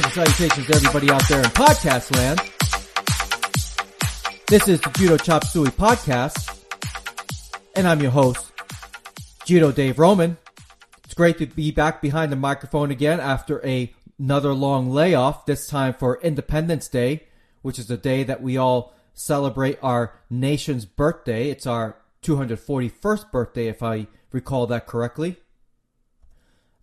and salutations to everybody out there in podcast land. This is the Judo Chop Suey podcast, and I'm your host, Judo Dave Roman. It's great to be back behind the microphone again after another long layoff, this time for Independence Day, which is the day that we all celebrate our nation's birthday. It's our 241st birthday, if I recall that correctly.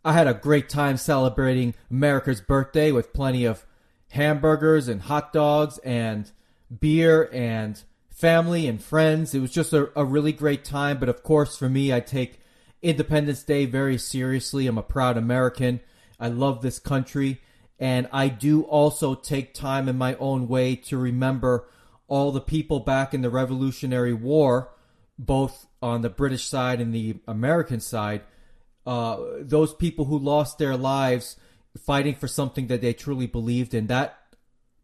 I had a great time celebrating America's birthday with plenty of hamburgers and hot dogs and beer and family and friends. It was just a really great time. But of course, for me, I take Independence Day very seriously. I'm a proud American. I love this country. And I do also take time in my own way to remember all the people back in the Revolutionary War, both on the British side and the American side. Those people who lost their lives fighting for something that they truly believed in. That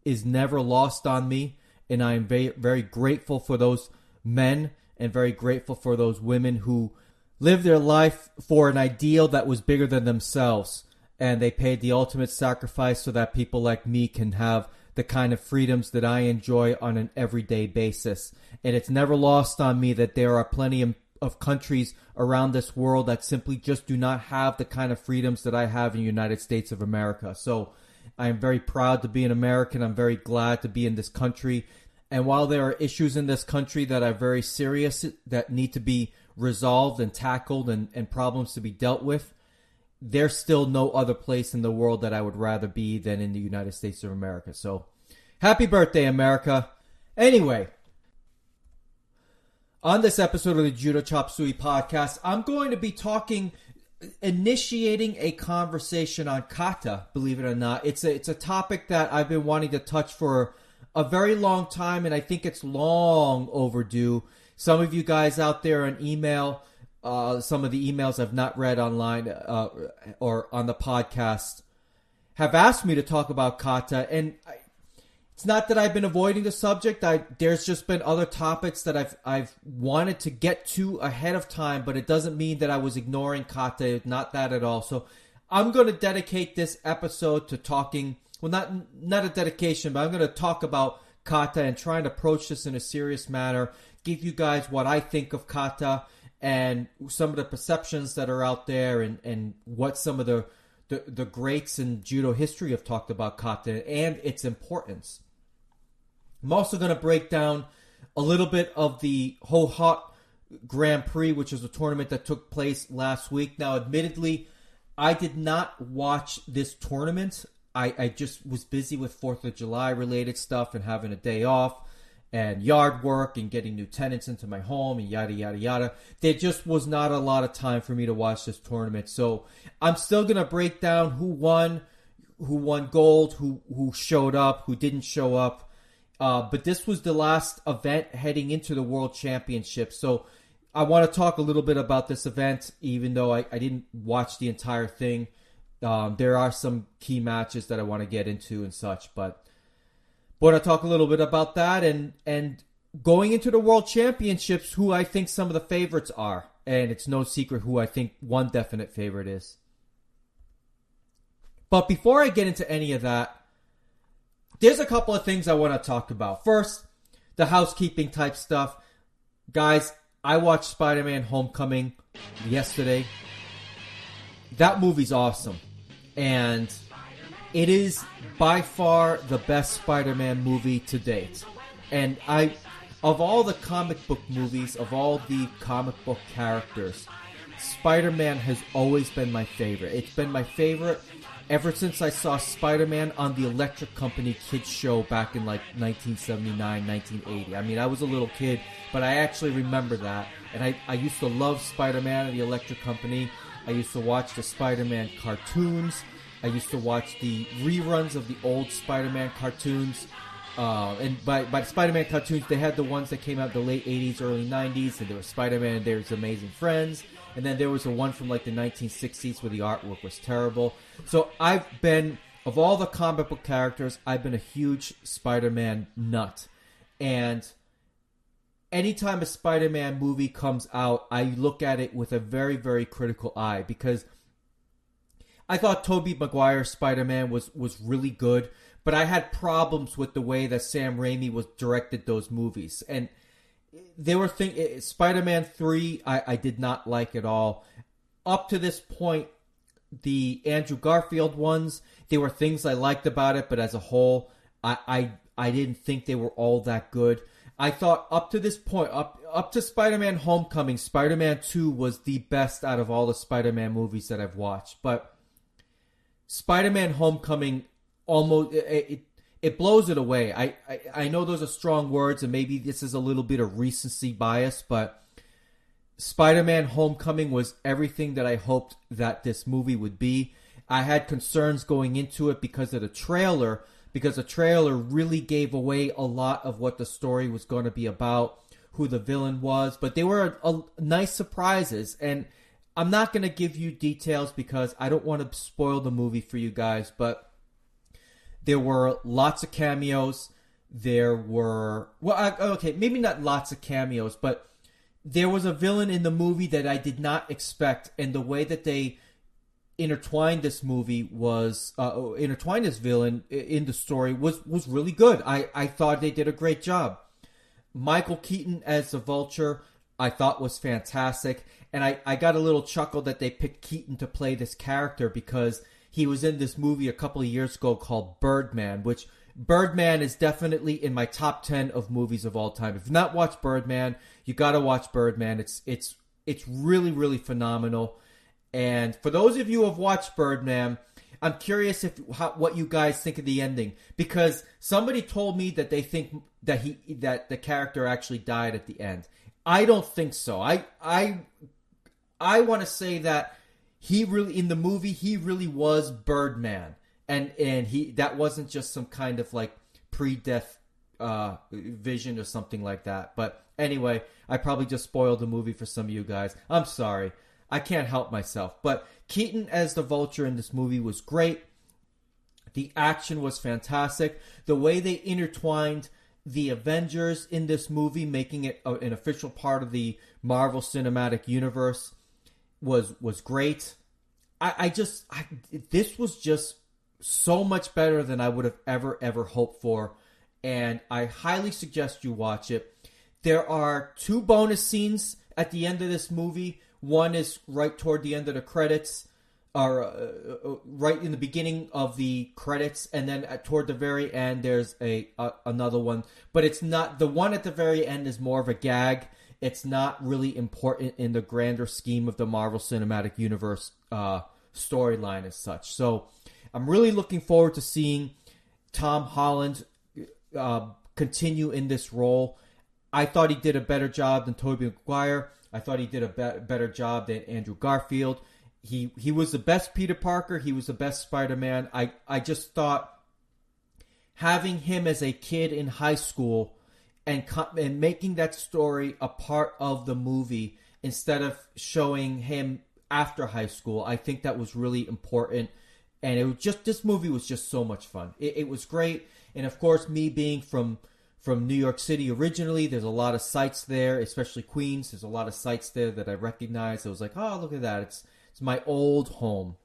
is never lost on me, and I am very, very grateful for those men and very grateful for those women who lived their life for an ideal that was bigger than themselves, and they paid the ultimate sacrifice so that people like me can have the kind of freedoms that I enjoy on an everyday basis. And it's never lost on me that there are plenty of countries around this world that simply just do not have the kind of freedoms that I have in the United States of America. So I am very proud to be an American. I'm very glad to be in this country. And while there are issues in this country that are very serious, that need to be resolved and tackled and problems to be dealt with, there's still no other place in the world that I would rather be than in the United States of America. So happy birthday, America. Anyway, on this episode of the Judo Chop Suey podcast, I'm going to be initiating a conversation on Kata, believe it or not. It's a topic that I've been wanting to touch for a very long time, and I think it's long overdue. Some of you guys out there on email, some of the emails I've not read online or on the podcast, have asked me to talk about Kata, and it's not that I've been avoiding the subject. There's just been other topics that I've wanted to get to ahead of time, but it doesn't mean that I was ignoring Kata. Not that at all. So I'm going to dedicate this episode to talking, well, not a dedication, but I'm going to talk about Kata and try and approach this in a serious manner, give you guys what I think of Kata and some of the perceptions that are out there and what some of the greats in judo history have talked about Kata and its importance. I'm also going to break down a little bit of the Hohhot Grand Prix, which is a tournament that took place last week. Now, admittedly, I did not watch this tournament. I just was busy with 4th of July related stuff and having a day off and yard work and getting new tenants into my home and yada, yada, yada. There just was not a lot of time for me to watch this tournament. So I'm still going to break down who won gold, who showed up, who didn't show up. But this was the last event heading into the World Championship. So I want to talk a little bit about this event, even though I didn't watch the entire thing. There are some key matches that I want to get into and such. But I want to talk a little bit about that and going into the World Championships, who I think some of the favorites are. And it's no secret who I think one definite favorite is. But before I get into any of that, there's a couple of things I want to talk about. First, the housekeeping type stuff. Guys, I watched Spider-Man Homecoming yesterday. That movie's awesome. And it is by far the best Spider-Man movie to date. And of all the comic book movies, of all the comic book characters, Spider-Man has always been my favorite. It's been my favorite ever since I saw Spider-Man on the Electric Company kids show back in like 1979, 1980. I mean, I was a little kid, but I actually remember that. And I used to love Spider-Man and the Electric Company. I used to watch the Spider-Man cartoons. I used to watch the reruns of the old Spider-Man cartoons. And by Spider-Man cartoons, they had the ones that came out in the late 80s, early 90s. And there was Spider-Man and There's Amazing Friends. And then there was a one from like the 1960s where the artwork was terrible. So of all the comic book characters, I've been a huge Spider-Man nut. And anytime a Spider-Man movie comes out, I look at it with a very, very critical eye. Because I thought Tobey Maguire's Spider-Man was really good, but I had problems with the way that Sam Raimi was directed those movies. And there were things, Spider-Man 3, I did not like at all. Up to this point, the Andrew Garfield ones, there were things I liked about it, but as a whole, I didn't think they were all that good. I thought up to this point, up to Spider-Man Homecoming, Spider-Man 2 was the best out of all the Spider-Man movies that I've watched. But Spider-Man Homecoming almost it blows it away. I know those are strong words, and maybe this is a little bit of recency bias, but Spider-Man Homecoming was everything that I hoped that this movie would be. I had concerns going into it because of the trailer, because the trailer really gave away a lot of what the story was going to be about, who the villain was, but they were nice surprises. And I'm not going to give you details because I don't want to spoil the movie for you guys, but there were lots of cameos. There were, maybe not lots of cameos, but there was a villain in the movie that I did not expect, and the way that they intertwined this villain in the story was really good. I thought they did a great job. Michael Keaton as the Vulture, I thought was fantastic, and I got a little chuckle that they picked Keaton to play this character because he was in this movie a couple of years ago called Birdman, which Birdman is definitely in my top 10 of movies of all time. If you've not watched Birdman, you got to watch Birdman. It's really, really phenomenal. And for those of you who have watched Birdman, I'm curious what you guys think of the ending, because somebody told me that they think that the character actually died at the end. I don't think so. I want to say that he really, in the movie, he really was Birdman, and that wasn't just some kind of like pre-death vision or something like that. But anyway, I probably just spoiled the movie for some of you guys. I'm sorry. I can't help myself. But Keaton as the Vulture in this movie was great. The action was fantastic. The way they intertwined the Avengers in this movie, making it an official part of the Marvel Cinematic Universe, was great. This was just so much better than I would have ever hoped for, and I highly suggest you watch it. There are 2 bonus scenes at the end of this movie. One is right toward the end of the credits, or right in the beginning of the credits, and then toward the very end there's another one. But it's not, the one at the very end is more of a gag. It's not really important in the grander scheme of the Marvel Cinematic Universe storyline as such. So I'm really looking forward to seeing Tom Holland continue in this role. I thought he did a better job than Tobey Maguire. I thought he did a better job than Andrew Garfield. He was the best Peter Parker. He was the best Spider-Man. I just thought having him as a kid in high school and making that story a part of the movie instead of showing him after high school, I think that was really important. And it was just, this movie was just so much fun. It was great. And of course, me being from New York City originally, there's a lot of sites there, especially Queens. There's a lot of sites there that I recognize. I was like, oh, look at that. It's my old home.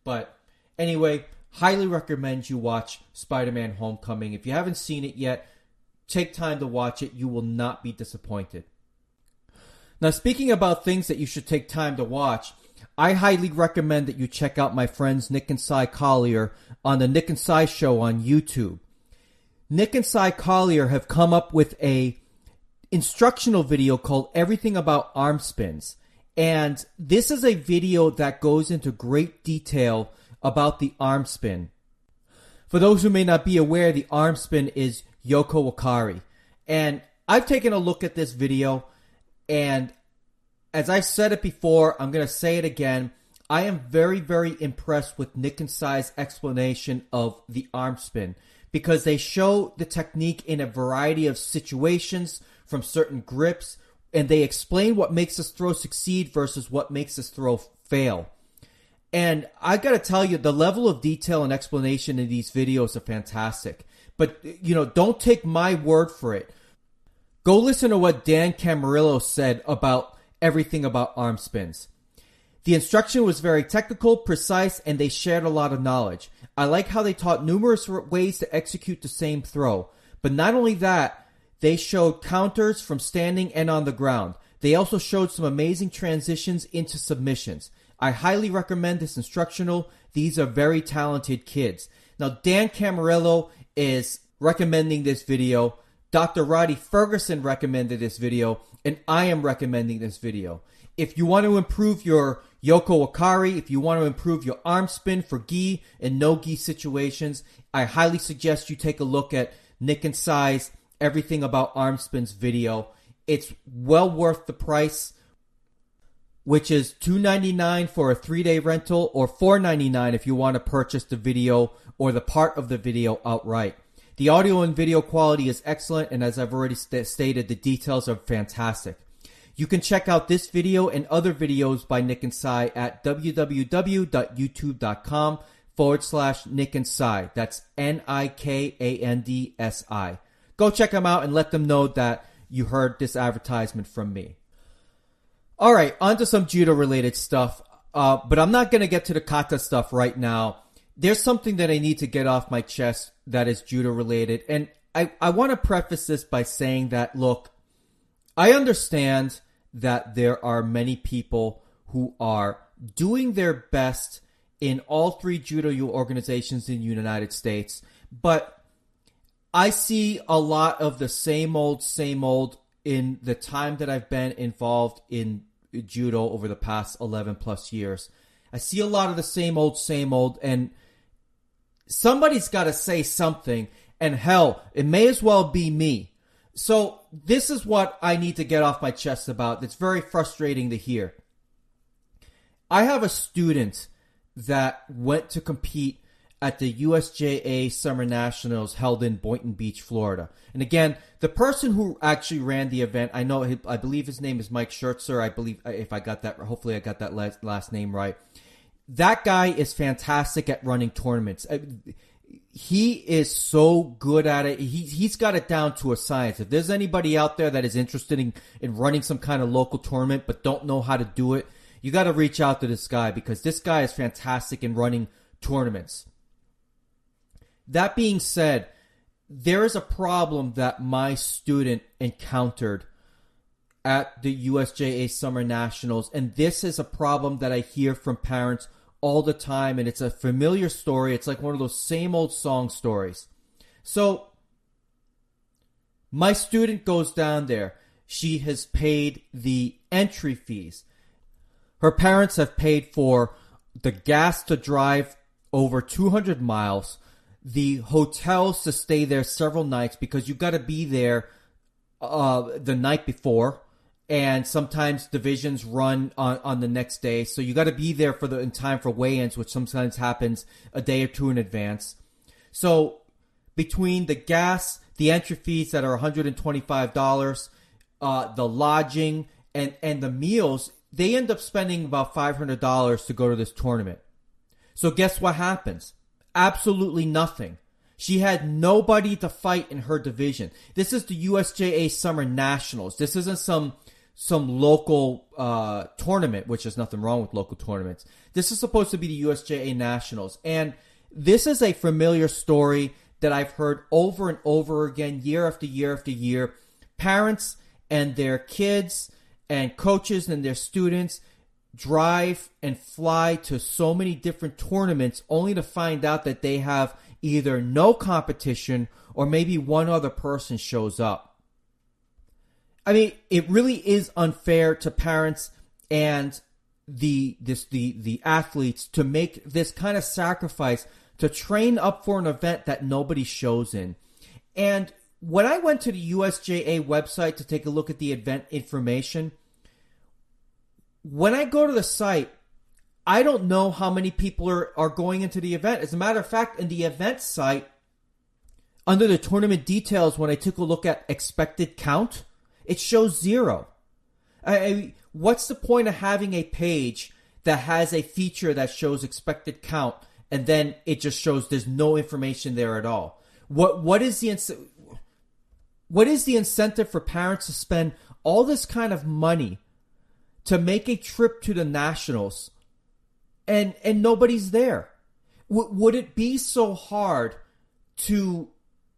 But anyway, highly recommend you watch Spider-Man Homecoming. If you haven't seen it yet, take time to watch it. You will not be disappointed. Now, speaking about things that you should take time to watch, I highly recommend that you check out my friends Nick and Cy Collier on the Nick and Cy Show on YouTube. Nick and Cy Collier have come up with a instructional video called Everything About Arm Spins. And this is a video that goes into great detail about the arm spin. For those who may not be aware, the arm spin is Yoko Wakari. And I've taken a look at this video, and as I've said it before, I'm going to say it again. I am very, very impressed with Nick and Cy's explanation of the arm spin, because they show the technique in a variety of situations from certain grips, and they explain what makes this throw succeed versus what makes this throw fail. And I got to tell you, the level of detail and explanation in these videos are fantastic. But, don't take my word for it. Go listen to what Dan Camarillo said about Everything About Arm Spins. The instruction was very technical, precise, and they shared a lot of knowledge. I like how they taught numerous ways to execute the same throw. But not only that, they showed counters from standing and on the ground. They also showed some amazing transitions into submissions. I highly recommend this instructional. These are very talented kids. Now, Dan Camarillo is recommending this video. Dr. Roddy Ferguson recommended this video, and I am recommending this video. If you want to improve your Yoko Wakari, if you want to improve your arm spin for gi and no gi situations, I highly suggest you take a look at Nick and Sai's Everything About Arm Spins video. It's well worth the price, which is $2.99 for a 3-day rental or $4.99 if you want to purchase the video or the part of the video outright. The audio and video quality is excellent, and as I've already stated, the details are fantastic. You can check out this video and other videos by Nick and Sai at www.youtube.com/Nick and Sai. That's NIKANDSI. Go check them out and let them know that you heard this advertisement from me. All right, on to some judo-related stuff, but I'm not going to get to the kata stuff right now. There's something that I need to get off my chest that is judo-related, and I want to preface this by saying that, look, I understand that there are many people who are doing their best in all 3 judo organizations in the United States, but I see a lot of the same old in the time that I've been involved in judo over the past 11 plus years. I see a lot of the same old, and somebody's got to say something, and hell, it may as well be me. So this is what I need to get off my chest about. It's very frustrating to hear. I have a student that went to compete at the USJA Summer Nationals held in Boynton Beach, Florida. And again, the person who actually ran the event, I believe his name is Mike Schertzer. I believe, if I got that, hopefully I got that last name right. That guy is fantastic at running tournaments. He is so good at it. He's got it down to a science. If there's anybody out there that is interested in running some kind of local tournament but don't know how to do it, you got to reach out to this guy, because this guy is fantastic in running tournaments. That being said, there is a problem that my student encountered at the USJA Summer Nationals, and this is a problem that I hear from parents all the time, and it's a familiar story. It's like one of those same old song stories. So, my student goes down there. She has paid the entry fees. Her parents have paid for the gas to drive over 200 miles, the hotels to stay there several nights, because you got to be there the night before, and sometimes divisions run on the next day, so you got to be there in time for weigh-ins, which sometimes happens a day or two in advance. So between the gas, the entry fees that are $125, the lodging, and the meals, they end up spending about $500 to go to this tournament. So guess what happens? Absolutely nothing. She had nobody to fight in her division. This is the USJA Summer Nationals. This isn't some local tournament, which is nothing wrong with local tournaments. This is supposed to be the USJA Nationals. And this is a familiar story that I've heard over and over again, year after year after year. Parents and their kids and coaches and their students drive and fly to so many different tournaments only to find out that they have either no competition or maybe one other person shows up. I mean, it really is unfair to parents and the athletes to make this kind of sacrifice to train up for an event that nobody shows in. And when I went to the USJA website to take a look at the event information, when I go to the site, I don't know how many people are going into the event. As a matter of fact, in the event site, under the tournament details, when I took a look at expected count, it shows 0. What's the point of having a page that has a feature that shows expected count, and then it just shows there's no information there at all? What is the incentive for parents to spend all this kind of money to make a trip to the Nationals and nobody's there. Would it be so hard to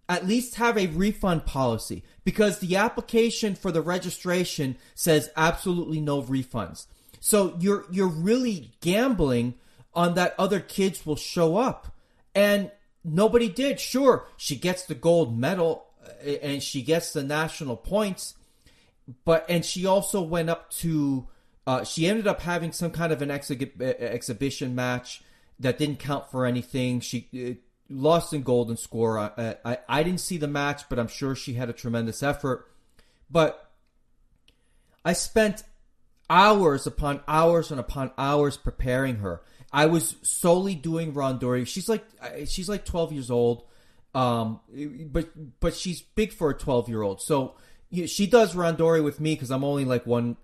at least have a refund policy? Because the application for the registration says absolutely no refunds. So you're really gambling on that other kids will show up. And nobody did. Sure, she gets the gold medal and she gets the national points, and she also went up to she ended up having some kind of an exhibition match that didn't count for anything. She lost in golden score. I didn't see the match, but I'm sure she had a tremendous effort. But I spent hours upon hours and upon hours preparing her. I was solely doing randori. She's like 12 years old, but she's big for a 12-year-old. So she does randori with me because I'm only like about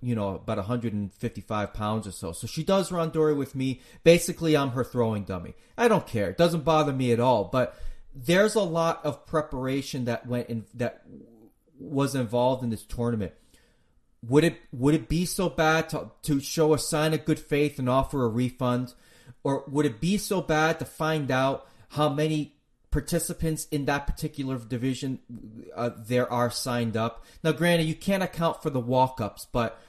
155 pounds or so. So she does randori with me. Basically, I'm her throwing dummy. I don't care. It doesn't bother me at all. But there's a lot of preparation that was involved in this tournament. Would it be so bad to show a sign of good faith and offer a refund? Or would it be so bad to find out how many participants in that particular division there are signed up? Now, granted, you can't account for the walk-ups, but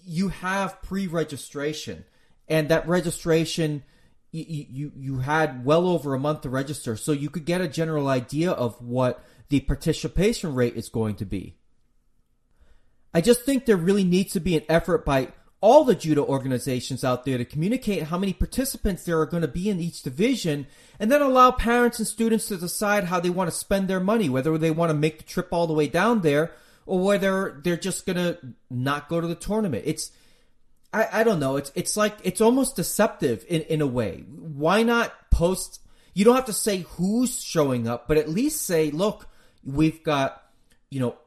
you have pre-registration. And that registration, you had well over a month to register, so you could get a general idea of what the participation rate is going to be. I just think there really needs to be an effort by all the judo organizations out there to communicate how many participants there are going to be in each division, and then allow parents and students to decide how they want to spend their money, whether they want to make the trip all the way down there or whether they're just going to not go to the tournament. I don't know. It's almost deceptive in a way. Why not post? You don't have to say who's showing up, but at least say, look, we've got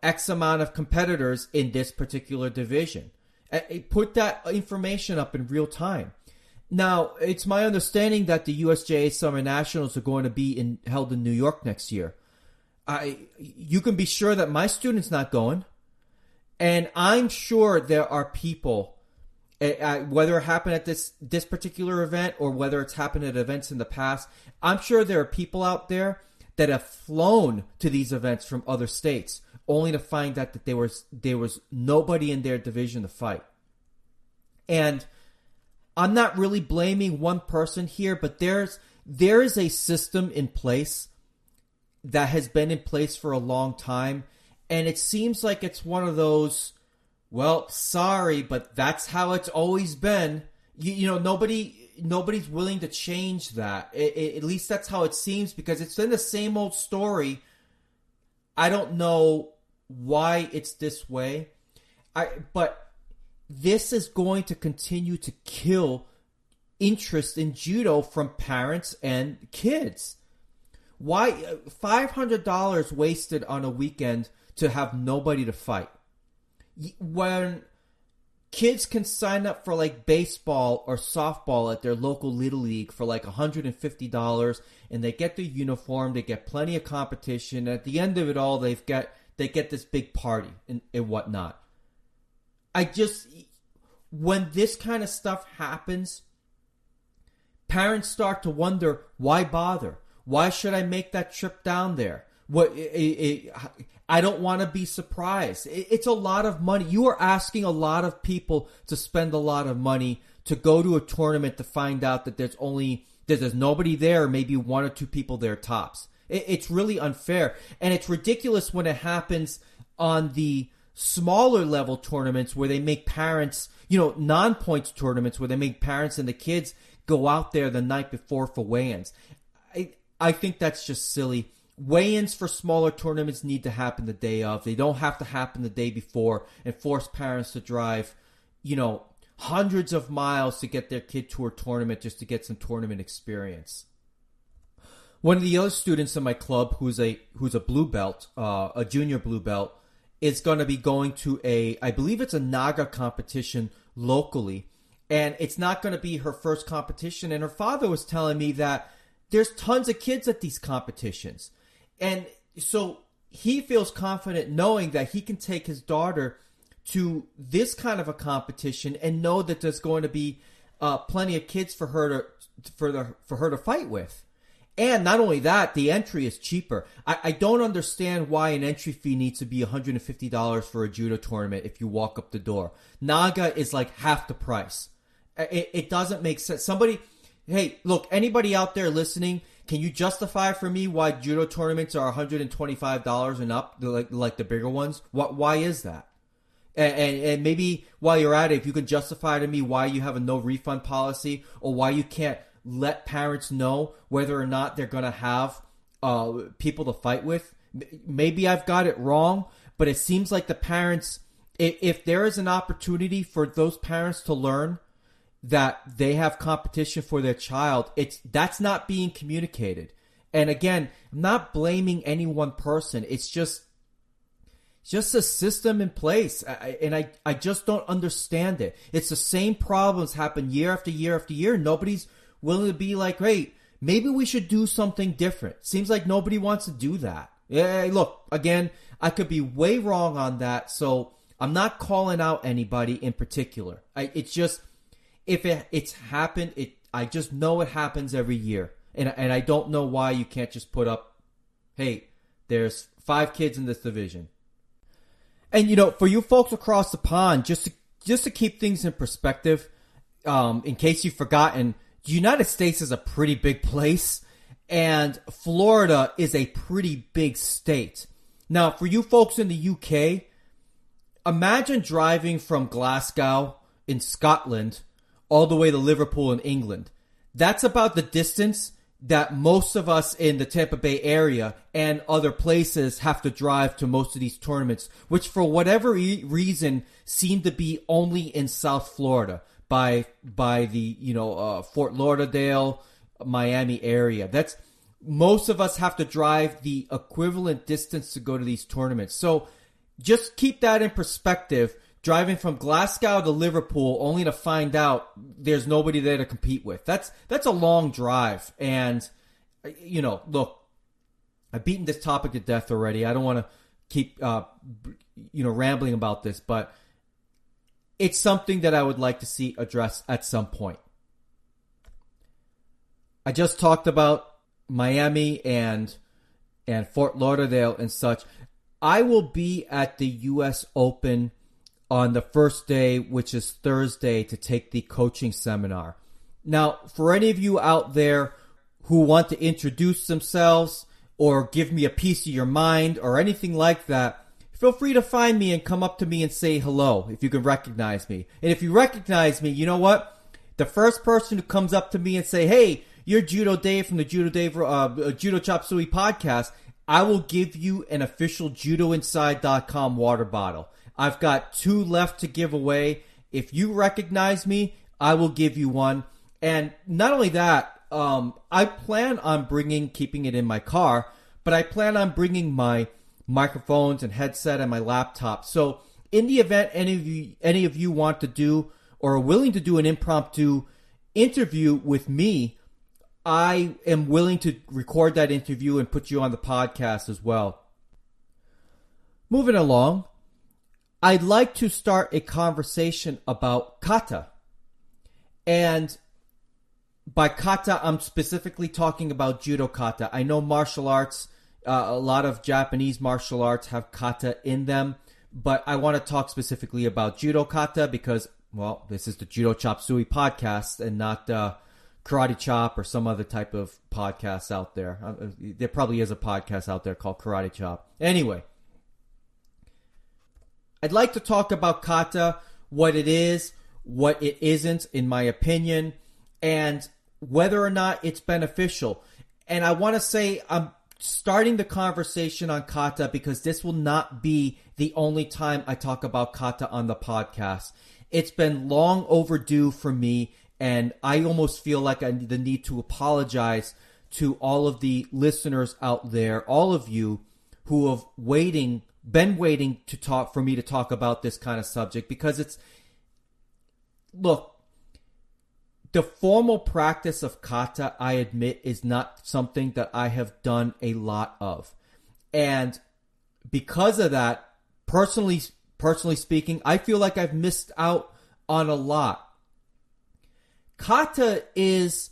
X amount of competitors in this particular division. Put that information up in real time. Now, it's my understanding that the USJA Summer Nationals are going to be held in New York next year. You can be sure that my student's not going. And I'm sure there are people, whether it happened at this particular event or whether it's happened at events in the past, I'm sure there are people out there that have flown to these events from other states, only to find out that there was nobody in their division to fight. And I'm not really blaming one person here, but there is a system in place that has been in place for a long time, and it seems like it's one of those, well, sorry, but that's how it's always been. Nobody's willing to change that. At least that's how it seems, because it's been the same old story. I don't know why it's this way. But this is going to continue to kill interest in judo from parents and kids. Why $500 wasted on a weekend to have nobody to fight? When kids can sign up for like baseball or softball at their local Little League for like $150, and they get their uniform, they get plenty of competition. At the end of it all, they get this big party and whatnot. When this kind of stuff happens, parents start to wonder, why bother? Why should I make that trip down there? I don't want to be surprised. It's a lot of money. You are asking a lot of people to spend a lot of money to go to a tournament to find out that there's nobody there, maybe one or two people there tops. It's really unfair. And it's ridiculous when it happens on the smaller level tournaments where they make parents, non-points tournaments where they make parents and the kids go out there the night before for weigh-ins. I think that's just silly. Weigh-ins for smaller tournaments need to happen the day of. They don't have to happen the day before and force parents to drive, hundreds of miles to get their kid to a tournament just to get some tournament experience. One of the other students in my club who's a blue belt, a junior blue belt, is going to be going to I believe it's a Naga competition locally. And it's not going to be her first competition. And her father was telling me that there's tons of kids at these competitions. And so he feels confident knowing that he can take his daughter to this kind of a competition and know that there's going to be plenty of kids for her to fight with. And not only that, the entry is cheaper. I don't understand why an entry fee needs to be $150 for a judo tournament if you walk up the door. Naga is like half the price. It doesn't make sense. Hey, look, anybody out there listening, can you justify for me why judo tournaments are $125 and up, like the bigger ones? Why is that? And maybe while you're at it, if you can justify to me why you have a no refund policy, or why you can't let parents know whether or not they're going to have people to fight with. Maybe I've got it wrong, but it seems like the parents, if there is an opportunity for those parents to learn that they have competition for their child, that's not being communicated. And again, I'm not blaming any one person. It's just a system in place. I just don't understand it. It's the same problems happen year after year after year. Nobody's willing to be like, hey, maybe we should do something different. Seems like nobody wants to do that. Yeah, look, again, I could be way wrong on that, so I'm not calling out anybody in particular. It's just, if it's happened, I just know it happens every year. And I don't know why you can't just put up, hey, there's 5 kids in this division. And, for you folks across the pond, just to keep things in perspective, in case you've forgotten, the United States is a pretty big place, and Florida is a pretty big state. Now, for you folks in the UK, imagine driving from Glasgow in Scotland all the way to Liverpool in England. That's about the distance that most of us in the Tampa Bay area and other places have to drive to most of these tournaments, which for whatever reason seem to be only in South Florida. By the Fort Lauderdale, Miami area. That's, most of us have to drive the equivalent distance to go to these tournaments. So just keep that in perspective. Driving from Glasgow to Liverpool only to find out there's nobody there to compete with. That's a long drive. And look, I've beaten this topic to death already. I don't want to keep rambling about this, but it's something that I would like to see addressed at some point. I just talked about Miami and Fort Lauderdale and such. I will be at the U.S. Open on the first day, which is Thursday, to take the coaching seminar. Now, for any of you out there who want to introduce themselves or give me a piece of your mind or anything like that, feel free to find me and come up to me and say hello if you can recognize me. And if you recognize me, you know what? The first person who comes up to me and say, hey, you're Judo Dave from the Judo Dave Judo Chop Suey podcast, I will give you an official JudoInside.com water bottle. I've got 2 left to give away. If you recognize me, I will give you one. And not only that, I plan on keeping it in my car, but I plan on bringing my microphones and headset and my laptop. So in the event any of you want to do or are willing to do an impromptu interview with me, I am willing to record that interview and put you on the podcast as well. Moving along, I'd like to start a conversation about kata. And by kata, I'm specifically talking about judo kata. I know martial arts, a lot of Japanese martial arts have kata in them, but I want to talk specifically about judo kata because, well, this is the Judo Chop Suey podcast and not Karate Chop or some other type of podcast out there. There probably is a podcast out there called Karate Chop. Anyway, I'd like to talk about kata, what it is, what it isn't, in my opinion, and whether or not it's beneficial. And I want to say I'm starting the conversation on kata because this will not be the only time I talk about kata on the podcast. It's been long overdue for me, and I almost feel like I need the need to apologize to all of the listeners out there, all of you who have been waiting to talk for me to talk about this kind of subject, because it's, look, the formal practice of kata, I admit, is not something that I have done a lot of. And because of that, personally speaking, I feel like I've missed out on a lot. Kata is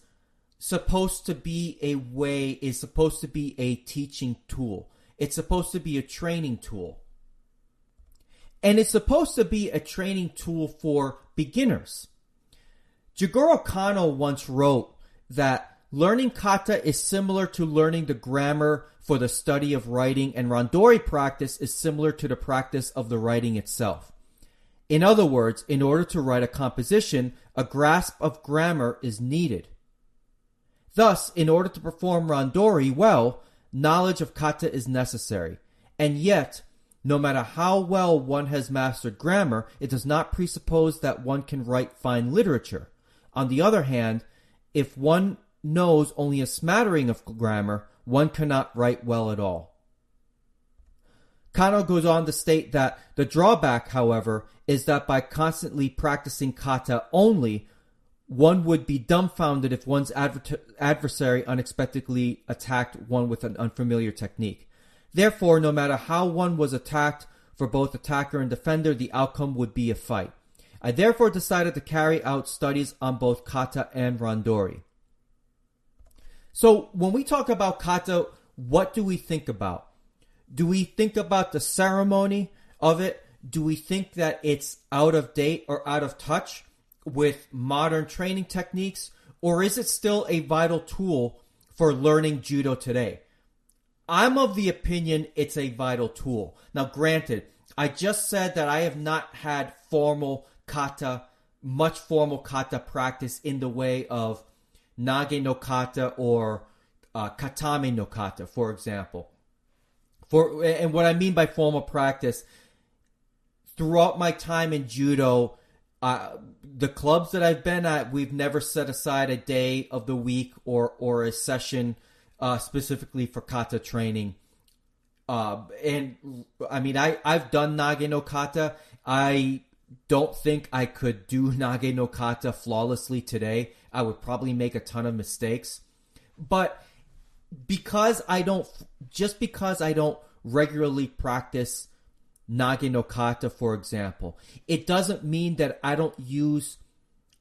supposed to be a teaching tool. It's supposed to be a training tool. And it's supposed to be a training tool for beginners. Jigoro Kano once wrote that learning kata is similar to learning the grammar for the study of writing, and randori practice is similar to the practice of the writing itself. In other words, in order to write a composition, a grasp of grammar is needed. Thus, in order to perform randori well, knowledge of kata is necessary. And yet, no matter how well one has mastered grammar, it does not presuppose that one can write fine literature. On the other hand, if one knows only a smattering of grammar, one cannot write well at all. Kano goes on to state that the drawback, however, is that by constantly practicing kata only, one would be dumbfounded if one's adversary unexpectedly attacked one with an unfamiliar technique. Therefore, no matter how one was attacked, for both attacker and defender, the outcome would be a fight. I therefore decided to carry out studies on both kata and randori. So when we talk about kata, what do we think about? Do we think about the ceremony of it? Do we think that it's out of date or out of touch with modern training techniques? Or is it still a vital tool for learning judo today? I'm of the opinion it's a vital tool. Now, granted, I just said that I have not had much formal kata practice in the way of nage no kata or katame no kata, for example. And what I mean by formal practice, throughout my time in judo, the clubs that I've been at, we've never set aside a day of the week or a session specifically for kata training. And I mean, I've done nage no kata. I don't think I could do nage no kata flawlessly today. I would probably make a ton of mistakes. But because I don't regularly practice nage no kata, for example, it doesn't mean that I don't use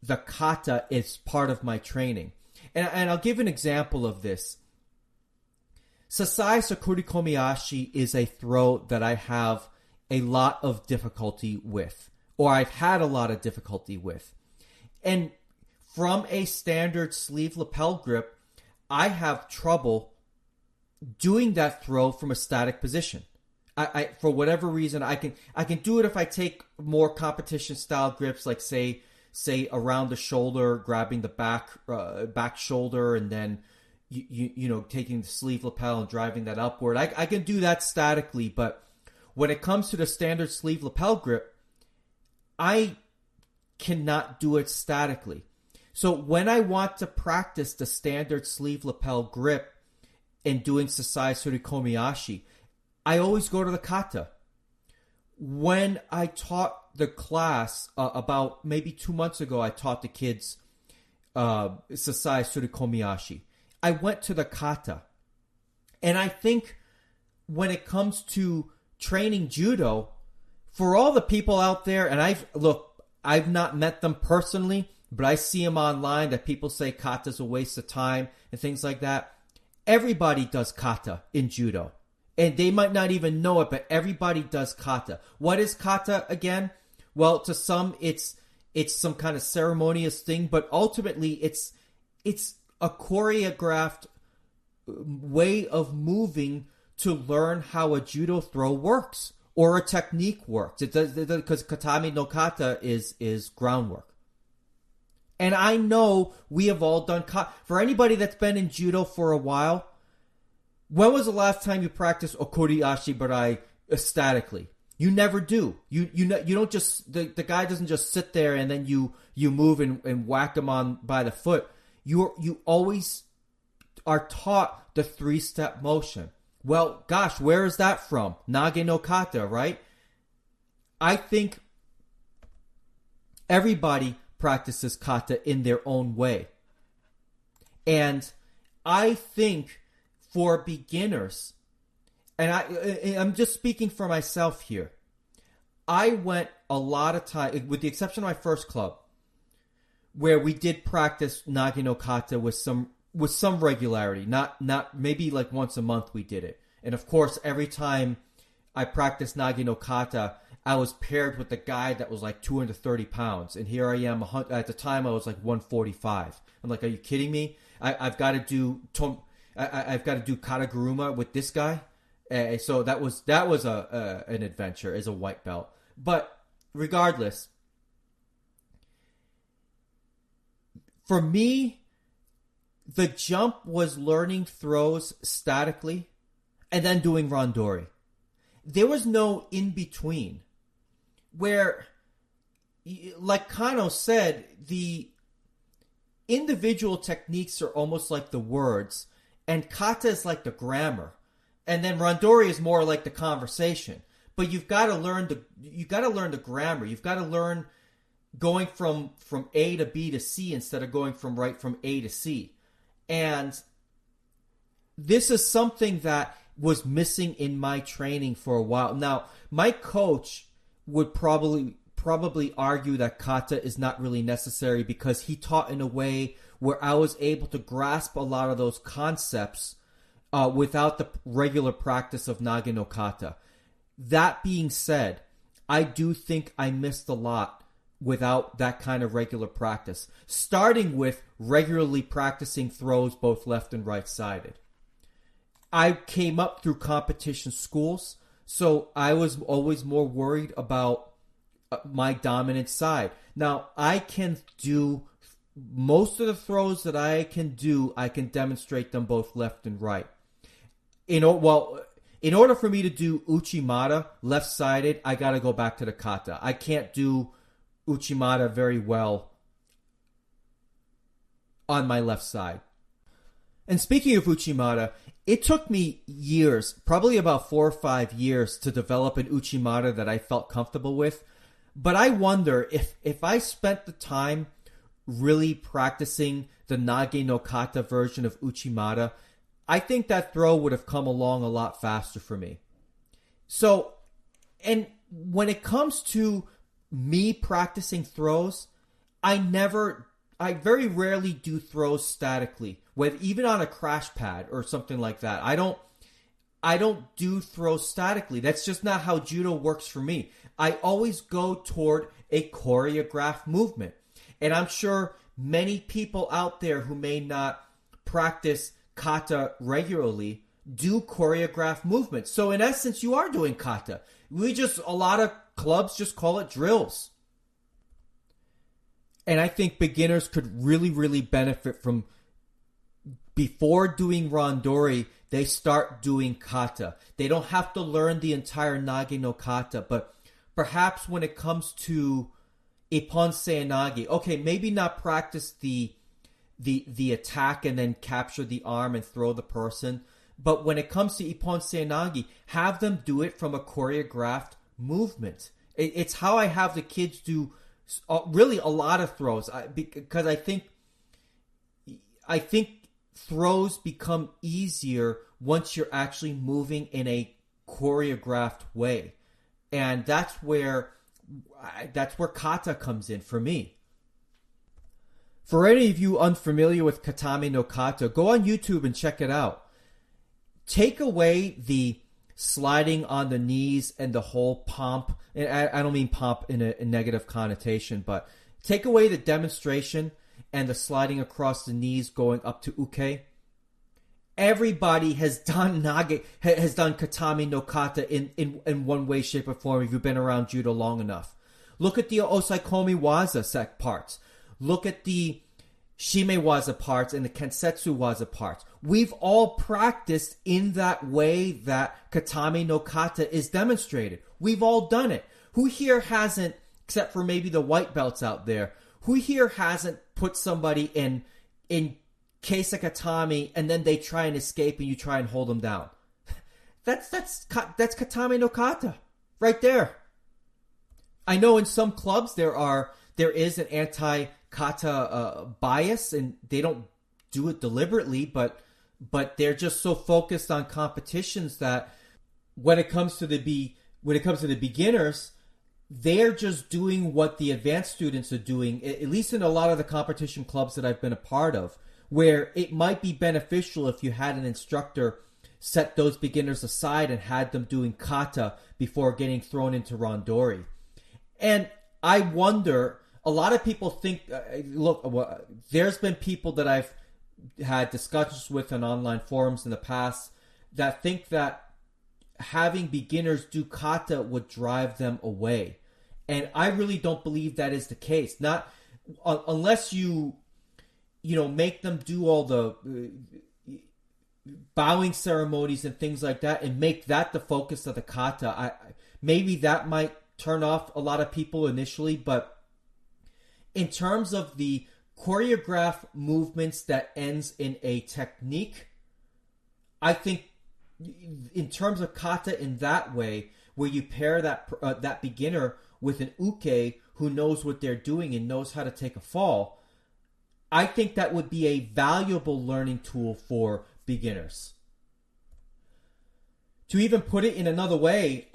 the kata as part of my training. And I'll give an example of this. Sasai Sakuri Komiyashi is a throw that I have a lot of difficulty with, or I've had a lot of difficulty with. And from a standard sleeve lapel grip, I have trouble doing that throw from a static position. I for whatever reason, I can do it if I take more competition style grips, like say around the shoulder, grabbing the back shoulder, and then you know, taking the sleeve lapel and driving that upward. I can do that statically, but when it comes to the standard sleeve lapel grip, I cannot do it statically. So when I want to practice the standard sleeve lapel grip and doing Sasai Suri Komiyashi, I always go to the kata. When I taught the class about maybe 2 months ago, I taught the kids Sasai Suri Komiyashi. I went to the kata. And I think when it comes to training judo, for all the people out there, and I've not met them personally, but I see them online that people say kata's a waste of time and things like that. Everybody does kata in judo. And they might not even know it, but everybody does kata. What is kata again? Well, to some, it's some kind of ceremonious thing, but ultimately it's a choreographed way of moving to learn how a judo throw works or a technique works. Because katame no kata is groundwork. And I know we have all done kata. For anybody that's been in judo for a while, when was the last time you practiced okori ashibarai statically? You never do. You don't just, the guy doesn't just sit there and then you move and whack him on by the foot. You always are taught the 3-step motion. Well, gosh, where is that from? Nage no kata, right? I think everybody practices kata in their own way. And I think for beginners, and I'm just speaking for myself here, I went a lot of time, with the exception of my first club, where we did practice Nagi no Kata with some regularity, not maybe like once a month we did it. And of course, every time I practiced Nagi no Kata, I was paired with a guy that was like 230 pounds. And here I am, at the time I was like 145. I'm like, are you kidding me? I've got to do Kataguruma with this guy. So that was an adventure as a white belt. But regardless, for me, the jump was learning throws statically and then doing randori. There was no in between where, like Kano said, the individual techniques are almost like the words, and kata is like the grammar, and then randori is more like the conversation. But you've got to learn the grammar. You've got to learn going from A to B to C instead of going from A to C. And this is something that was missing in my training for a while. Now, my coach would probably argue that kata is not really necessary because he taught in a way where I was able to grasp a lot of those concepts without the regular practice of Nagi no Kata. That being said, I do think I missed a lot without that kind of regular practice, starting with regularly practicing throws both left and right-sided. I came up through competition schools, so I was always more worried about my dominant side. Now, I can do most of the throws that I can demonstrate them both left and right. In order for me to do Uchimata left-sided, I got to go back to the kata. I can't do Uchimata very well on my left side. And speaking of Uchimata, it took me years, probably about 4 or 5 years, to develop an Uchimata that I felt comfortable with. But I wonder if I spent the time really practicing the Nage no Kata version of Uchimata, I think that throw would have come along a lot faster for me. So, and when it comes to me practicing throws, I very rarely do throws statically, even on a crash pad or something like that. I don't do throws statically. That's just not how judo works for me. I always go toward a choreographed movement. And I'm sure many people out there who may not practice kata regularly do choreographed movements. So in essence, you are doing kata. A lot of clubs just call it drills. And I think beginners could really, really benefit from, before doing randori, they start doing kata. They don't have to learn the entire Nage no Kata, but perhaps when it comes to Ippon Seianagi, okay, maybe not practice the attack and then capture the arm and throw the person, but when it comes to Ippon Seianagi, have them do it from a choreographed movement. It's how I have the kids do really a lot of throws, because I think throws become easier once you're actually moving in a choreographed way, and that's where kata comes in for me. For any of you unfamiliar with Katame no Kata, go on YouTube and check it out. Take away the sliding on the knees and the whole pomp, and I don't mean pomp in a negative connotation, but take away the demonstration and the sliding across the knees going up to uke. Everybody has done Katame no Kata in one way, shape, or form if you've been around judo long enough. Look at the Osaikomi Waza set parts. Look at the Shime Waza parts and the Kensetsu Waza parts. We've all practiced in that way that Katame no Kata is demonstrated. We've all done it. Who here hasn't, except for maybe the white belts out there, who here hasn't put somebody in Keisa Katame and then they try and escape and you try and hold them down? That's Katame no Kata right there. I know in some clubs there is an anti-kata bias, and they don't do it deliberately, but they're just so focused on competitions that when it comes to the beginners, they're just doing what the advanced students are doing, at least in a lot of the competition clubs that I've been a part of, where it might be beneficial if you had an instructor set those beginners aside and had them doing kata before getting thrown into randori. And I wonder, a lot of people think, look, there's been people that I've had discussions with on online forums in the past that think that having beginners do kata would drive them away. And I really don't believe that is the case. Not unless you make them do all the bowing ceremonies and things like that and make that the focus of the kata. Maybe that might turn off a lot of people initially, but in terms of the choreographed movements that ends in a technique, I think in terms of kata in that way, where you pair that beginner with an uke who knows what they're doing and knows how to take a fall, I think that would be a valuable learning tool for beginners. To even put it in another way,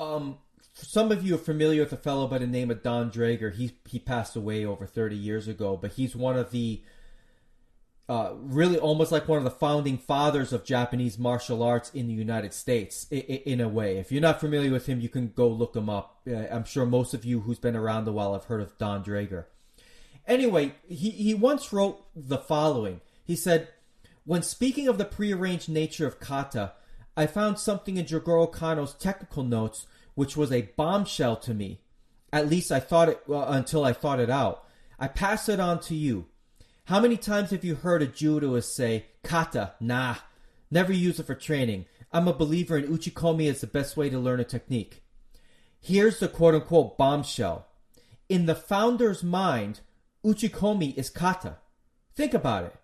some of you are familiar with a fellow by the name of Don Draeger. He passed away over 30 years ago, but he's one of the really almost like one of the founding fathers of Japanese martial arts in the United States, in a way. If you're not familiar with him, you can go look him up. I'm sure most of you who's been around a while have heard of Don Draeger. Anyway, he once wrote the following. He said, "When speaking of the prearranged nature of kata, I found something in Jigoro Kano's technical notes which was a bombshell to me. At least I thought it until I thought it out. I pass it on to you. How many times have you heard a judoist say, 'Kata, nah, never use it for training. I'm a believer in uchikomi as the best way to learn a technique.' Here's the quote-unquote bombshell. In the founder's mind, uchikomi is kata. Think about it.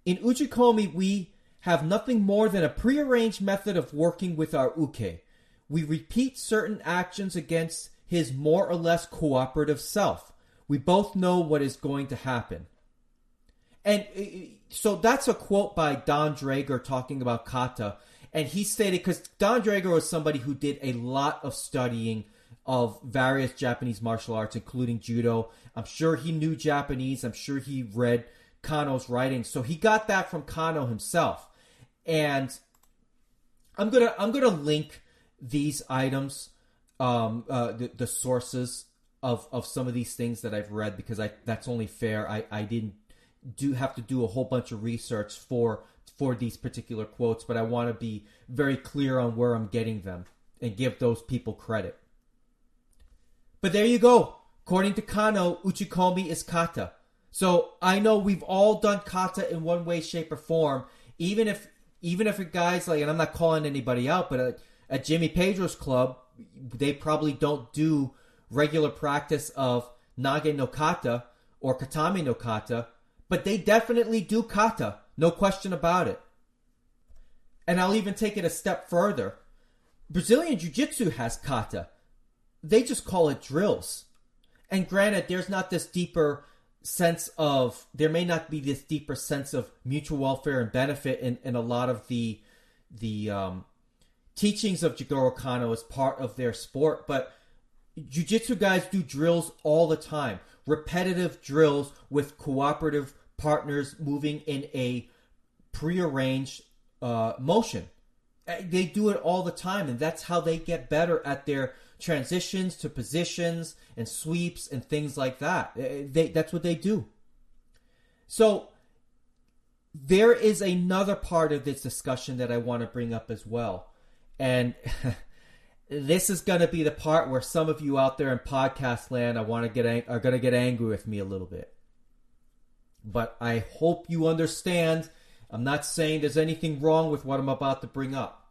In uchikomi, we have nothing more than a prearranged method of working with our uke. We repeat certain actions against his more or less cooperative self. We both know what is going to happen." And so that's a quote by Don Draeger talking about kata. And he stated, because Don Draeger was somebody who did a lot of studying of various Japanese martial arts, including judo. I'm sure he knew Japanese. I'm sure he read Kano's writings. So he got that from Kano himself. And I'm gonna link these items, the sources of some of these things that I've read, because that's only fair. I didn't have to do a whole bunch of research for these particular quotes, but I want to be very clear on where I'm getting them and give those people credit. But there you go. According to Kano, uchikomi is kata. So I know we've all done kata in one way, shape, or form. Even if a guy's like, and I'm not calling anybody out, but at Jimmy Pedro's club, they probably don't do regular practice of nage no kata or katame no kata, but they definitely do kata, no question about it. And I'll even take it a step further. Brazilian Jiu-Jitsu has kata. They just call it drills. And granted, there may not be this deeper sense of mutual welfare and benefit in a lot of the teachings of Jigoro Kano as part of their sport, but Jiu-Jitsu guys do drills all the time. Repetitive drills with cooperative partners moving in a prearranged motion. They do it all the time, and that's how they get better at their transitions to positions and sweeps and things like that. That's what they do. So there is another part of this discussion that I want to bring up as well. And this is going to be the part where some of you out there in podcast land are going to get angry with me a little bit. But I hope you understand. I'm not saying there's anything wrong with what I'm about to bring up.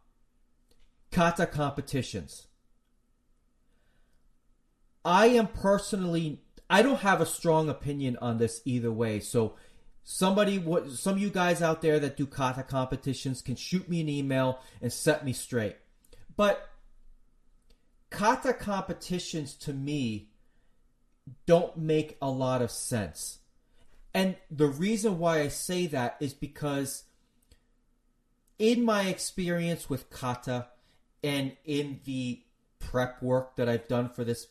Kata competitions. I don't have a strong opinion on this either way. So some of you guys out there that do kata competitions can shoot me an email and set me straight. But kata competitions to me don't make a lot of sense. And the reason why I say that is because in my experience with kata and in the prep work that I've done for this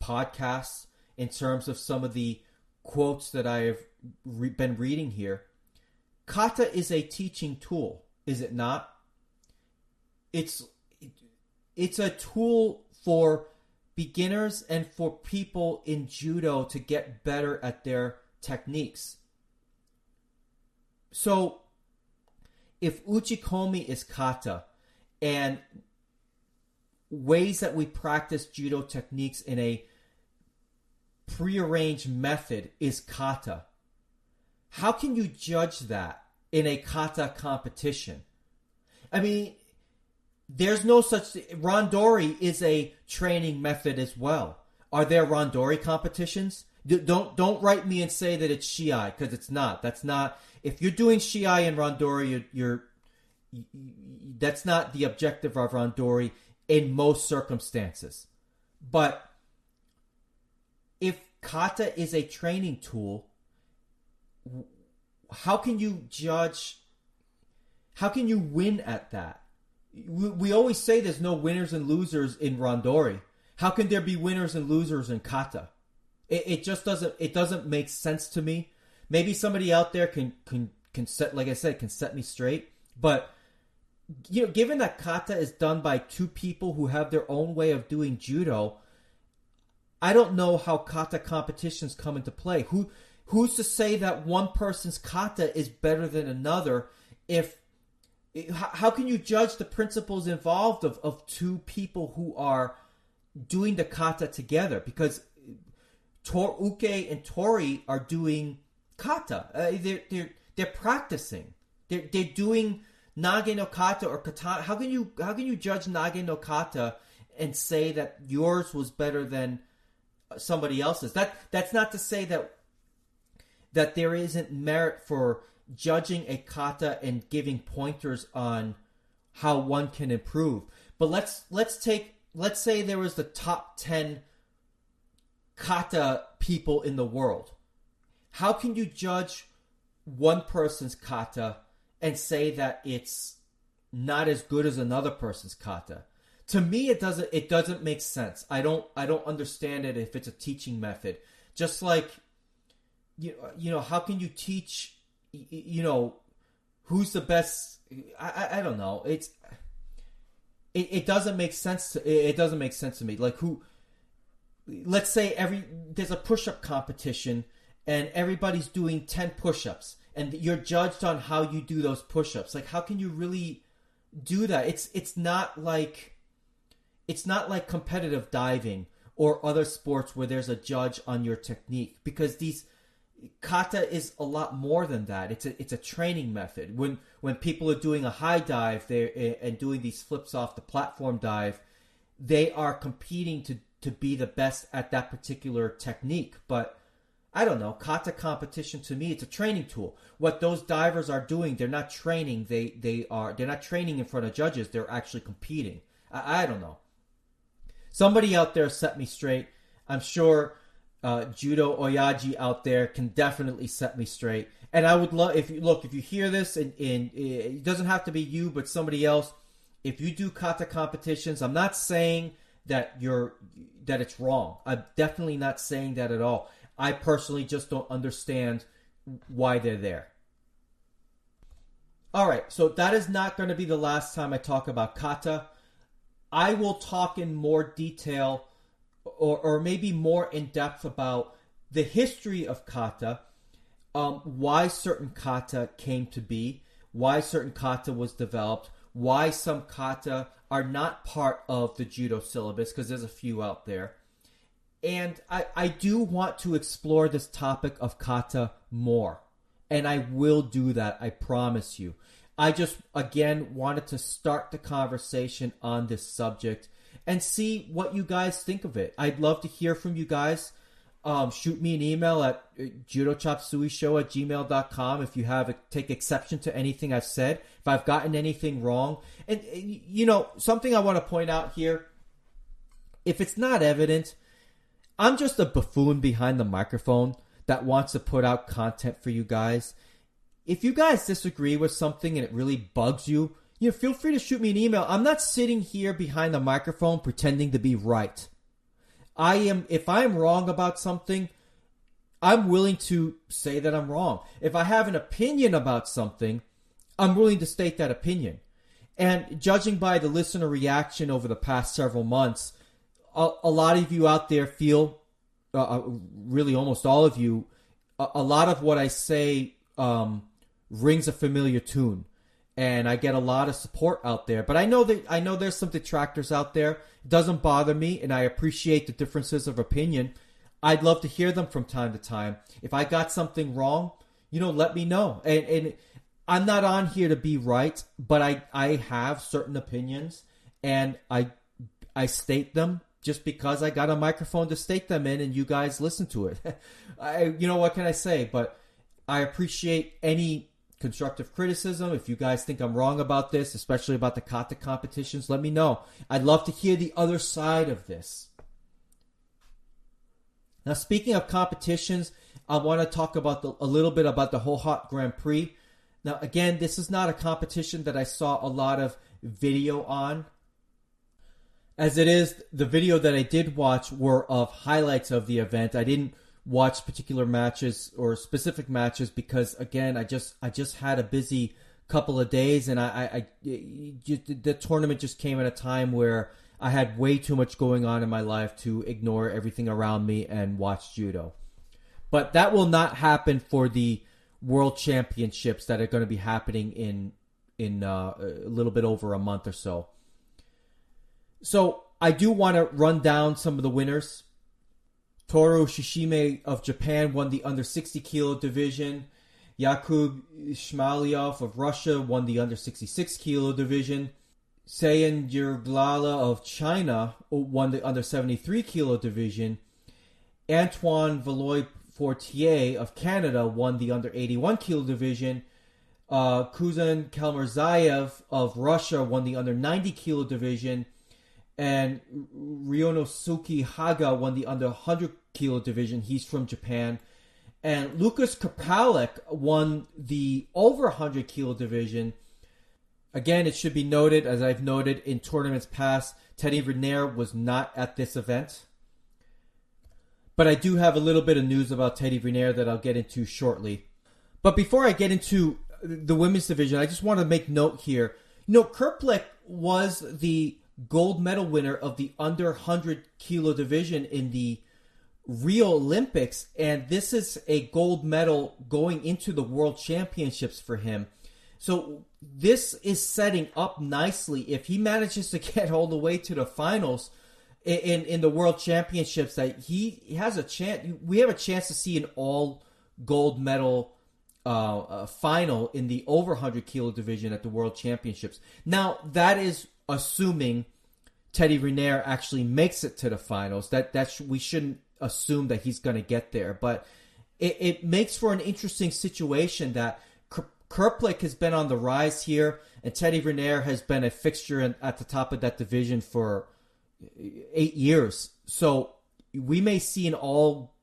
podcasts, in terms of some of the quotes that I have been reading here, kata is a teaching tool, is it not? It's a tool for beginners and for people in judo to get better at their techniques. So, if uchikomi is kata, and ways that we practice judo techniques in a prearranged method is kata, how can you judge that in a kata competition? I mean, there's no such... Randori is a training method as well. Are there Randori competitions? Don't write me and say that it's Shiai, because it's not. That's not... If you're doing Shiai and Randori, that's not the objective of Randori in most circumstances. But if kata is a training tool, how can you judge... How can you win at that? We always say there's no winners and losers in Randori. How can there be winners and losers in kata? It just doesn't... It doesn't make sense to me. Maybe somebody out there can set, like I said, can set me straight. But given that kata is done by two people who have their own way of doing judo, I don't know how kata competitions come into play. Who's to say that one person's kata is better than another? How can you judge the principles involved of two people who are doing the kata together? Because Uke and Tori are doing kata. They're practicing. They're doing nage no kata or katana. How can you judge nage no kata and say that yours was better than somebody else's? That's not to say that there isn't merit for judging a kata and giving pointers on how one can improve. But let's say there was the top 10 kata people in the world. How can you judge one person's kata and say that it's not as good as another person's kata? To me, it doesn't make sense. I don't understand it if it's a teaching method. Just like how can you teach who's the best? I don't know. It doesn't make sense it doesn't make sense to me. Like let's say there's a push-up competition and everybody's doing 10 push-ups and you're judged on how you do those push-ups. Like, how can you really do that? It's not like competitive diving or other sports where there's a judge on your technique, because kata is a lot more than that. It's a training method. When people are doing a high dive and doing these flips off the platform dive, they are competing to be the best at that particular technique. But I don't know, kata competition, to me, it's a training tool. What those divers are doing, they're not training. They're not training in front of judges. They're actually competing. I don't know. Somebody out there set me straight. I'm sure Judo Oyaji out there can definitely set me straight. And I would love, if you hear this, and it doesn't have to be you, but somebody else, if you do kata competitions, I'm not saying that it's wrong. I'm definitely not saying that at all. I personally just don't understand why they're there. Alright, so that is not going to be the last time I talk about kata. I will talk in more detail or maybe more in depth about the history of kata, why certain kata came to be, why certain kata was developed, why some kata are not part of the judo syllabus, because there's a few out there. And I do want to explore this topic of kata more. And I will do that, I promise you. I just, again, wanted to start the conversation on this subject and see what you guys think of it. I'd love to hear from you guys. Shoot me an email at judochopsuishow@gmail.com if you take exception to anything I've said, if I've gotten anything wrong. And, something I want to point out here, if it's not evident, I'm just a buffoon behind the microphone that wants to put out content for you guys. If you guys disagree with something and it really bugs you, feel free to shoot me an email. I'm not sitting here behind the microphone pretending to be right. if I'm wrong about something, I'm willing to say that I'm wrong. If I have an opinion about something, I'm willing to state that opinion. And judging by the listener reaction over the past several months, a lot of you out there feel, really almost all of you, a lot of what I say rings a familiar tune. And I get a lot of support out there. But I know there's some detractors out there. It doesn't bother me, and I appreciate the differences of opinion. I'd love to hear them from time to time. If I got something wrong, let me know. And I'm not on here to be right, but I have certain opinions, and I state them just because I got a microphone to state them in, and you guys listen to it. What can I say? But I appreciate any constructive criticism. If you guys think I'm wrong about this, especially about the Kata competitions, let me know. I'd love to hear the other side of this. Now, speaking of competitions, I want to talk about a little bit about the Hohhot Grand Prix. Now, again, this is not a competition that I saw a lot of video on. As it is, the video that I did watch were of highlights of the event. I didn't watch particular matches or specific matches because, again, I just had a busy couple of days, and the tournament just came at a time where I had way too much going on in my life to ignore everything around me and watch judo. But that will not happen for the World Championships that are going to be happening in a little bit over a month or so. So I do want to run down some of the winners. Toru Shishime of Japan won the under 60 kilo division. Yakub Shmalyov of Russia won the under 66 kilo division. Seiyan Yurglala of China won the under 73 kilo division. Antoine Valois Fortier of Canada won the under 81 kilo division. Kuzan Kalmarzayev of Russia won the under 90 kilo division. And Ryonosuke Haga won the under 100 kilo division. He's from Japan. And Lukas Krpalik won the over 100 kilo division. Again, it should be noted, as I've noted in tournaments past, Teddy Riner was not at this event. But I do have a little bit of news about Teddy Riner that I'll get into shortly. But before I get into the women's division, I just want to make note here. Krpalik was the gold medal winner of the under 100 kilo division in the Rio Olympics, and this is a gold medal going into the World Championships for him. So this is setting up nicely. If he manages to get all the way to the finals in the World Championships, that he has a chance. We have a chance to see an all gold medal final in the over 100 kilo division at the World Championships. Now that is assuming Teddy Riner actually makes it to the finals. We shouldn't assume that he's going to get there, but it makes for an interesting situation that Krpalik has been on the rise here, and Teddy Riner has been a fixture at the top of that division for 8 years. So we may see an all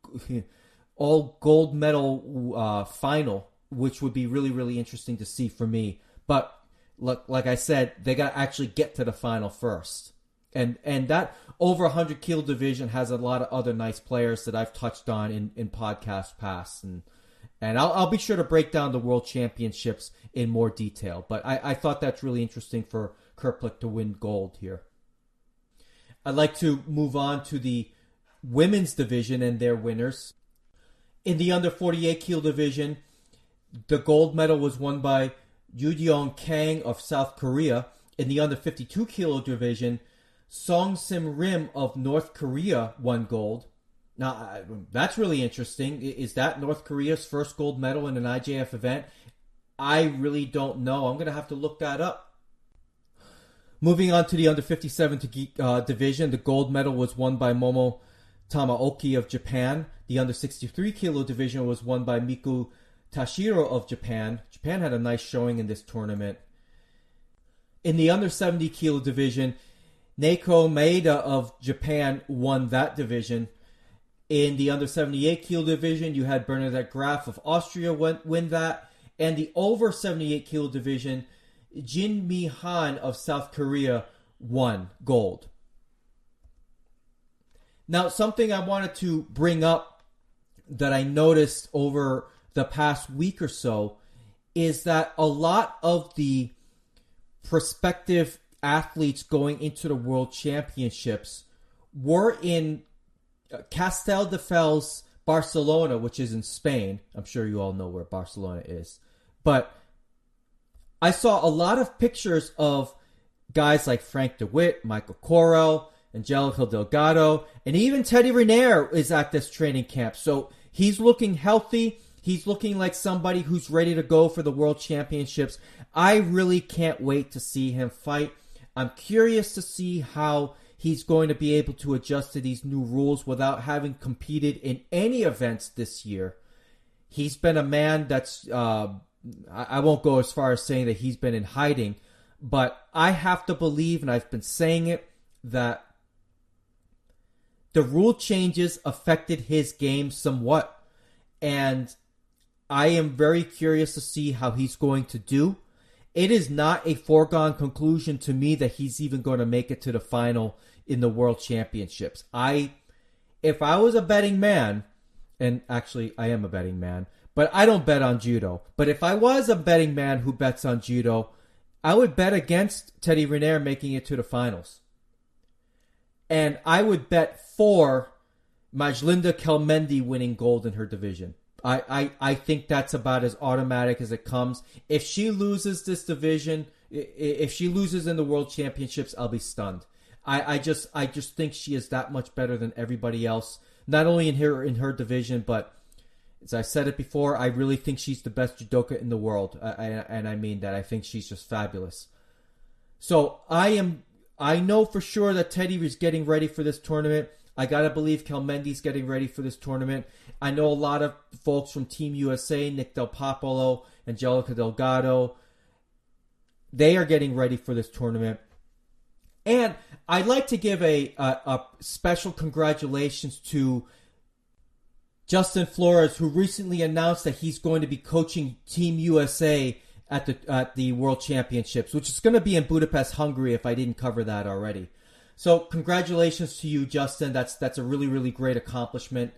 gold medal final, which would be really, really interesting to see for me. But like I said, they got to actually get to the final first. And that over 100 kilo division has a lot of other nice players that I've touched on in podcasts past. And I'll be sure to break down the World Championships in more detail. But I thought that's really interesting for Krpalik to win gold here. I'd like to move on to the women's division and their winners. In the under 48 kilo division, the gold medal was won by Yujeong Kang of South Korea. In the under 52 kilo division, Song Sim Rim of North Korea won gold. Now, that's really interesting. Is that North Korea's first gold medal in an IJF event? I really don't know. I'm going to have to look that up. Moving on to the under 57 division, the gold medal was won by Momo Tamaoki of Japan. The under 63 kilo division was won by Miku Tashiro of Japan. Japan had a nice showing in this tournament. In the under 70 kilo division, Neiko Maeda of Japan won that division. In the under 78 kilo division, you had Bernadette Graf of Austria win that. And the over 78 kilo division, Jin Mi Han of South Korea won gold. Now, something I wanted to bring up that I noticed over the past week or so is that a lot of the prospective athletes going into the World Championships were in Castelldefels, Barcelona, which is in Spain. I'm sure you all know where Barcelona is. But I saw a lot of pictures of guys like Frank DeWitt, Michael Correll, Angelico Delgado, and even Teddy Riner is at this training camp. So he's looking healthy. He's looking like somebody who's ready to go for the World Championships. I really can't wait to see him fight. I'm curious to see how he's going to be able to adjust to these new rules without having competed in any events this year. He's been a man that's, I won't go as far as saying that he's been in hiding, but I have to believe, and I've been saying it, that the rule changes affected his game somewhat. And I am very curious to see how he's going to do. It is not a foregone conclusion to me that he's even going to make it to the final in the World Championships. If I was a betting man, and actually I am a betting man, but I don't bet on judo. But if I was a betting man who bets on judo, I would bet against Teddy Riner making it to the finals. And I would bet for Majlinda Kelmendi winning gold in her division. I think that's about as automatic as it comes. If she loses this division, if she loses in the World Championships, I'll be stunned. I just think she is that much better than everybody else, not only in her division, but as I said it before, I really think she's the best judoka in the world, and I mean that. I think she's just fabulous. So I know for sure that Teddy is getting ready for this tournament. I gotta believe Kelmendi's getting ready for this tournament. I know a lot of folks from Team USA, Nick Del Popolo, Angelica Delgado, they are getting ready for this tournament. And I'd like to give a special congratulations to Justin Flores, who recently announced that he's going to be coaching Team USA at the World Championships, which is going to be in Budapest, Hungary, if I didn't cover that already. So congratulations to you, Justin. That's a really, really great accomplishment.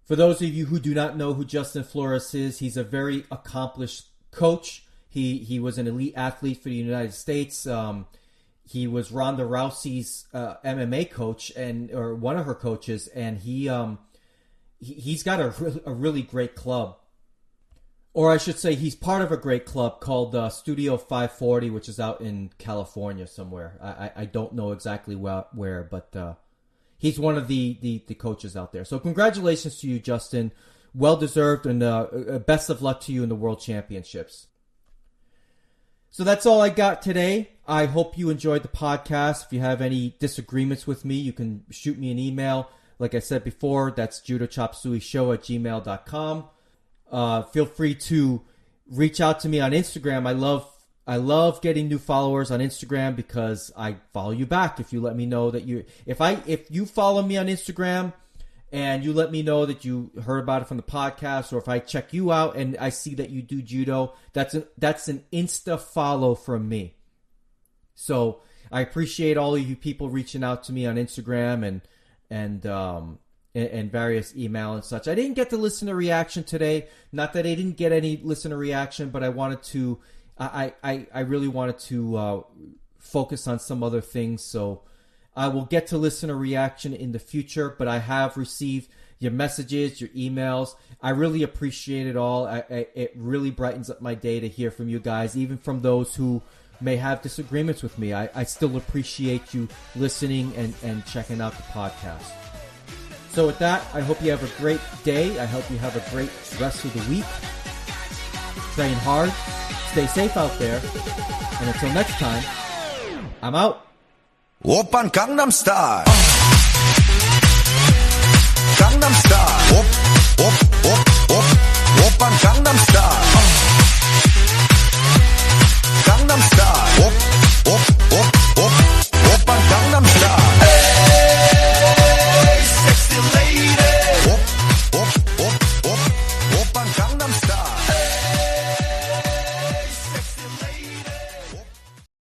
For those of you who do not know who Justin Flores is, he's a very accomplished coach. He was an elite athlete for the United States. He was Ronda Rousey's MMA coach or one of her coaches, and he's got a really great club. Or I should say he's part of a great club called Studio 540, which is out in California somewhere. I don't know exactly where, but he's one of the coaches out there. So congratulations to you, Justin. Well-deserved, and best of luck to you in the World Championships. So that's all I got today. I hope you enjoyed the podcast. If you have any disagreements with me, you can shoot me an email. Like I said before, that's judochopsueyshow@gmail.com. Feel free to reach out to me on Instagram. I love getting new followers on Instagram because I follow you back. If you let me know that if you follow me on Instagram and you let me know that you heard about it from the podcast, or if I check you out and I see that you do judo, that's an Insta follow from me. So I appreciate all of you people reaching out to me on Instagram and various email and such. I didn't get to listener reaction today. Not that I didn't get any listener reaction, but I wanted to. I really wanted to focus on some other things. So I will get to listener reaction in the future. But I have received your messages, your emails. I really appreciate it all. It really brightens up my day to hear from you guys, even from those who may have disagreements with me. I still appreciate you listening and checking out the podcast. So with that, I hope you have a great day. I hope you have a great rest of the week. Train hard. Stay safe out there. And until next time, I'm out. Oppan Gangnam Style. Gangnam Style. Oppan Gangnam Style. Gangnam Style.